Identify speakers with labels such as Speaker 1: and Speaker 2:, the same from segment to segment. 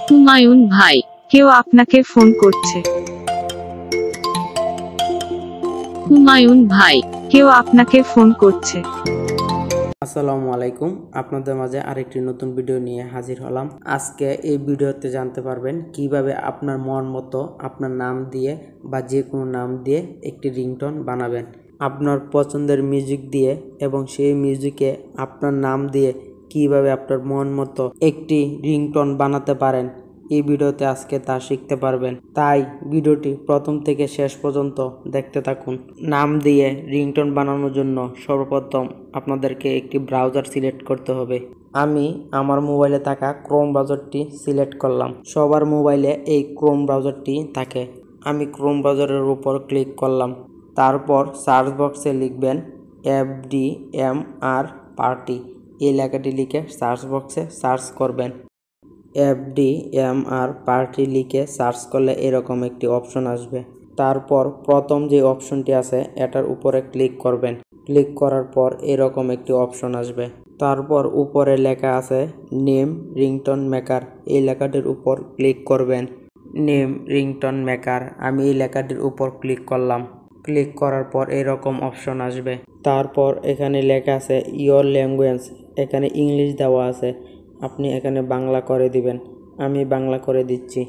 Speaker 1: হুমায়ুন ভাই, কেউ আপনাকে ফোন করছে। হুমায়ুন ভাই, কেউ আপনাকে ফোন করছে।
Speaker 2: আসসালামু আলাইকুম, আপনাদের মাঝে আরেকটি নতুন ভিডিও নিয়ে হাজির হলাম। আজকে এই ভিডিওতে জানতে পারবেন কিভাবে আপনার মন মতো আপনার নাম দিয়ে বা যে কোনো নাম দিয়ে একটি রিংটোন বানাবেন। আপনার পছন্দের মিউজিক দিয়ে এবং সেই মিউজিকে আপনার নাম দিয়ে কিভাবে আপনার মন মতো একটি রিংটোন বানাতে পারেন, এই ভিডিওতে আজকে তা শিখতে পারবেন। তাই ভিডিওটি প্রথম থেকে শেষ পর্যন্ত দেখতে থাকুন। নাম দিয়ে রিংটোন বানানোর জন্য সর্বপ্রথম আপনাদেরকে একটি ব্রাউজার সিলেক্ট করতে হবে। আমি আমার মোবাইলে থাকা ক্রোম ব্রাউজারটি সিলেক্ট করলাম। সবার মোবাইলে এই ক্রোম ব্রাউজারটি থাকে। আমি ক্রোম ব্রাউজারের উপর ক্লিক করলাম। তারপর সার্চ বক্সে লিখবেন FDMR পার্টি, এই লেখাটি লিখে সার্চ বক্সে সার্চ করবেন। FDMR পার্টি লিখে সার্চ করলে এরকম একটি অপশন আসবে। তারপর প্রথম যে অপশনটি আছে এটার উপরে ক্লিক করবেন। ক্লিক করার পর এরকম একটি অপশন আসবে। তারপর উপরে লেখা আছে নেম রিংটোন মেকার, এই লেখাটির উপর ক্লিক করবেন। নেম রিংটোন মেকার, আমি এই লেখাটির উপর ক্লিক করলাম। ক্লিক করার পর এরকম অপশন আসবে। তারপর এখানে লেখা আছে ইয়োর ল্যাঙ্গুয়েজ, এখানে ইংলিশ দেওয়া আছে, আপনি এখানে বাংলা করে দিবেন। আমি বাংলা করে দিচ্ছি।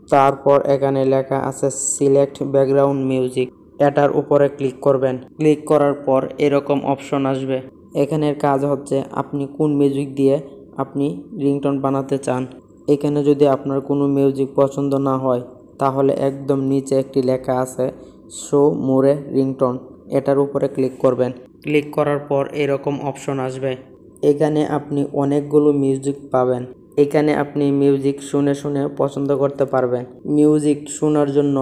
Speaker 2: তারপর এখানে লেখা আছে সিলেক্ট ব্যাকগ্রাউন্ড মিউজিক, এটার উপরে ক্লিক করবেন। ক্লিক করার পর এরকম অপশন আসবে। এখানের কাজ হচ্ছে আপনি কোন মিউজিক দিয়ে আপনি রিংটোন বানাতে চান। এখানে যদি আপনার কোনো মিউজিক পছন্দ না হয় তাহলে একদম নিচে একটি লেখা আছে শো মোরে রিংটোন, এটার উপরে ক্লিক করবেন। ক্লিক করার পর এরকম অপশন আসবে। এখানে আপনি অনেকগুলো মিউজিক পাবেন। এখানে আপনি মিউজিক শুনে শুনে পছন্দ করতে পারবেন। মিউজিক শোনার জন্য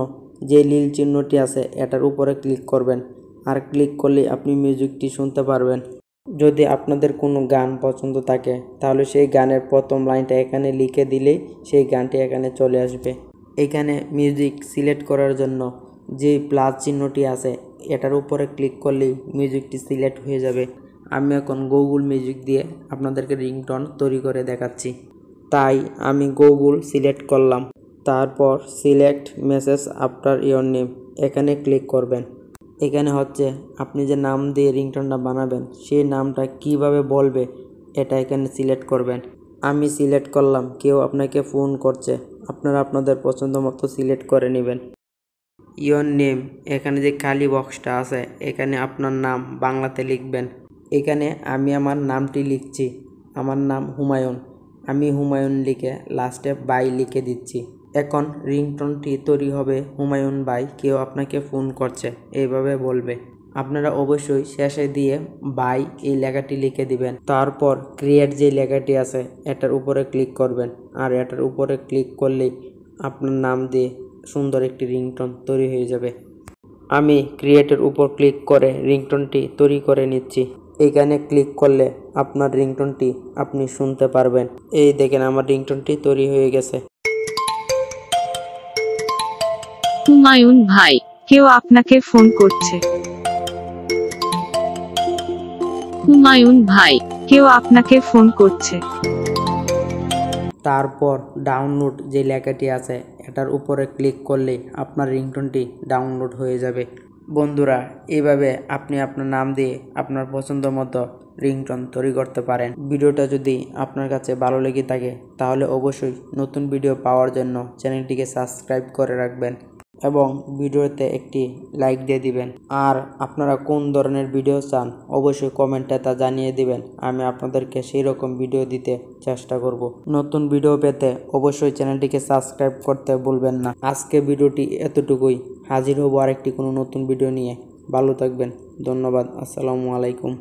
Speaker 2: যে নীল চিহ্নটি আছে এটার উপরে ক্লিক করবেন, আর ক্লিক করলে আপনি মিউজিকটি শুনতে পারবেন। যদি আপনাদের কোনো গান পছন্দ থাকে তাহলে সেই গানের প্রথম লাইনটা এখানে লিখে দিলেই সেই গানটি এখানে চলে আসবে। এখানে মিউজিক সিলেক্ট করার জন্য যে প্লাস চিহ্নটি আছে এটার উপরে ক্লিক করলেই মিউজিকটি সিলেক্ট হয়ে যাবে। আমি এখন গুগল মিউজিক দিয়ে আপনাদেরকে রিংটোন তৈরি করে দেখাচ্ছি। তাই আমি গুগল সিলেক্ট করলাম। তারপর select message after your name, এখানে ক্লিক করবেন। এখানে হচ্ছে আপনি যে নাম দিয়ে রিংটোনটা বানাবেন সেই নামটা কিভাবে বলবে এটা এখানে সিলেক্ট করবেন। আমি সিলেক্ট করলাম কেউ আপনাকে ফোন করছে, আপনারা আপনাদের পছন্দ মতো সিলেক্ট করে নেবেন। ইয়োর নেম, এখানে যে খালি বক্সটা আছে এখানে আপনার নাম বাংলাতে লিখবেন। এখানে আমি আমার নামটি লিখছি, আমার নাম হুমায়ুন, আমি হুমায়ুন লিখে লাস্টে বাই লিখে দিচ্ছি। এখন রিংটোনটি তৈরি হবে হুমায়ুন বাই, কেউ আপনাকে ফোন করছে এইভাবে বলবে। আপনারা অবশ্যই শেষে দিয়ে বাই এই লেখাটি লিখে দিবেন। তারপর ক্রিয়েট যে লেখাটি আছে এটার উপরে ক্লিক করবেন, আর এটার উপরে ক্লিক করলেই আপনার নাম দিয়ে সুন্দর একটি রিংটোন তৈরি হয়ে যাবে। আমি ক্রিয়েটের উপর ক্লিক করে রিংটোনটি তৈরি করে নিচ্ছি। এখানে ক্লিক করলে আপনার রিংটোনটি আপনি শুনতে পারবেন। এই দেখেন আমার রিংটোনটি তৈরি হয়ে গেছে।
Speaker 1: হুমায়ুন ভাই, কেউ আপনাকে ফোন করছে। হুমায়ুন ভাই, কেউ আপনাকে ফোন করছে।
Speaker 2: তারপর ডাউনলোড যে লেখাটি আছে এটার উপরে ক্লিক করলে আপনার রিংটোনটি ডাউনলোড হয়ে যাবে। বন্ধুরা, এইভাবে আপনি আপনার নাম দিয়ে আপনার পছন্দ মতো রিংটোন তৈরি করতে পারেন। ভিডিওটা যদি আপনার কাছে ভালো লেগে থাকে তাহলে অবশ্যই নতুন ভিডিও পাওয়ার জন্য চ্যানেলটিকে সাবস্ক্রাইব করে রাখবেন এবং ভিডিওতে একটি লাইক দিয়ে দিবেন। আর আপনারা কোন ধরনের ভিডিও চান অবশ্যই কমেন্টে তা জানিয়ে দিবেন, আমি আপনাদেরকে সেই রকম ভিডিও দিতে চেষ্টা করব। নতুন ভিডিও পেতে অবশ্যই চ্যানেলটিকে সাবস্ক্রাইব করতে ভুলবেন না। আজকে ভিডিওটি এতটুকুই, হাজির হব আরেকটি কোনো নতুন ভিডিও নিয়ে। ভালো থাকবেন, ধন্যবাদ, আসসালামু আলাইকুম।